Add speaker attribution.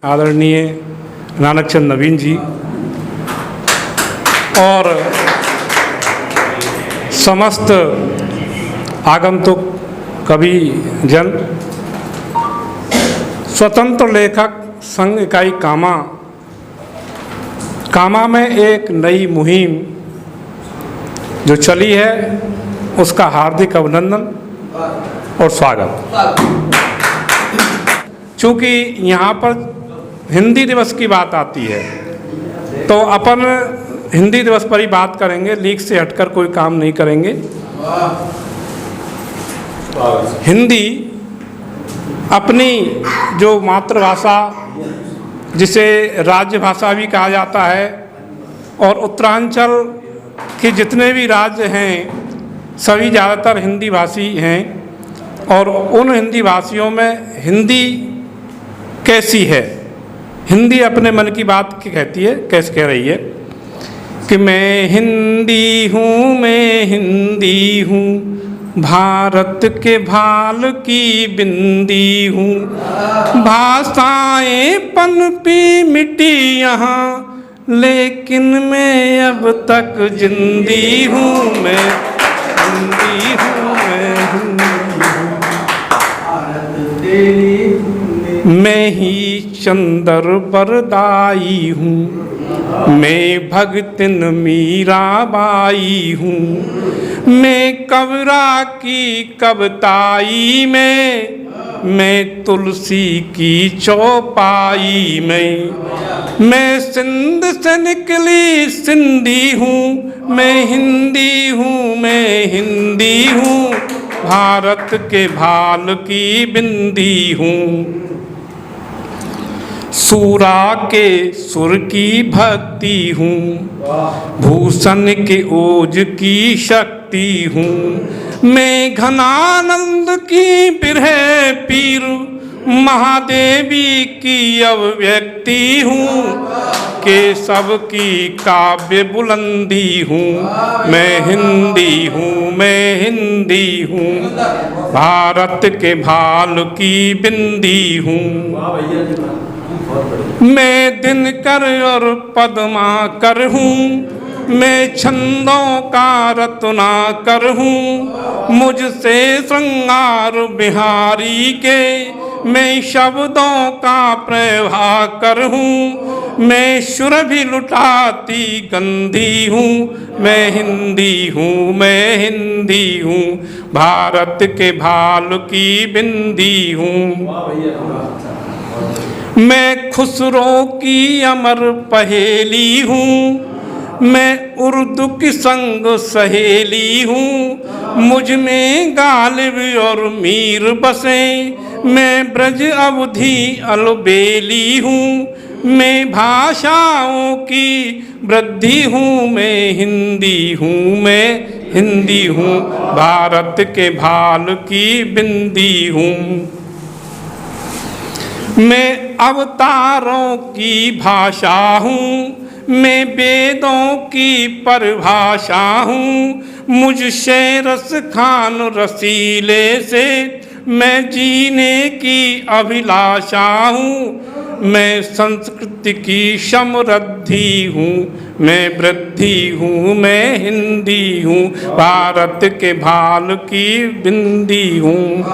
Speaker 1: आदरणीय नानकचंद नवीन जी और समस्त आगंतुक कवि जन, स्वतंत्र लेखक संघ इकाई कामा में एक नई मुहिम जो चली है उसका हार्दिक अभिनंदन और स्वागत। चूँकि यहाँ पर हिंदी दिवस की बात आती है तो अपन हिंदी दिवस पर ही बात करेंगे, लीक से हटकर कोई काम नहीं करेंगे। हिंदी अपनी जो मातृभाषा जिसे राज्य भाषा भी कहा जाता है और उत्तरांचल के जितने भी राज्य हैं सभी ज़्यादातर हिंदी भाषी हैं और उन हिंदी भाषियों में हिंदी कैसी है, हिंदी अपने मन की बात की कहती है। कैसे कह रही है कि मैं हिंदी हूँ, भारत के भाल की बिंदी हूँ, भाषाएं पनपी मिटी यहाँ, लेकिन मैं अब तक जिंदी हूँ, मैं हिंदी हूँ, मैं हिंदी हूँ। मैं ही चंदर बरदाई हूँ, मैं भगतिन मीराबाई हूँ, मैं कबरा की कबताई में, मैं तुलसी की चौपाई में, मैं सिंध से निकली सिंधी हूँ, मैं हिंदी हूँ, मैं हिंदी हूँ, भारत के भाल की बिंदी हूँ। सूरा के सुर की भक्ति हूँ, भूषण के ओज की शक्ति हूँ, मैं घनानंद की बिरहे पीर महादेवी की अभिव्यक्ति हूँ, केशव की काव्य बुलंदी हूँ, मैं हिंदी हूँ, मैं हिंदी हूँ, भारत के भाल की बिंदी हूँ। मैं दिनकर और पद्माकर हूँ, मैं छंदों का रत्नाकर हूँ, मुझसे श्रृंगार बिहारी के मैं शब्दों का प्रभाकर हूँ, मैं सुरभि लुटाती गंधी हूँ, मैं हिंदी हूँ, मैं हिंदी हूँ, भारत के भाल की बिंदी हूँ। मैं खुसरो की अमर पहेली हूँ, मैं उर्दू की संग सहेली हूँ, मुझ में गालिब और मीर बसे, मैं ब्रज अवधि अलबेली हूँ, मैं भाषाओं की वृद्धि हूँ, मैं हिंदी हूँ, मैं हिंदी हूँ, भारत के भाल की बिंदी हूँ। मैं अवतारों की भाषा हूँ, मैं वेदों की परिभाषा हूँ, मुझसे रस खान रसीले से मैं जीने की अभिलाषा हूँ, मैं संस्कृति की समृद्धि हूँ, मैं वृद्धि हूँ, मैं हिंदी हूँ, भारत के भाल की बिंदी हूँ।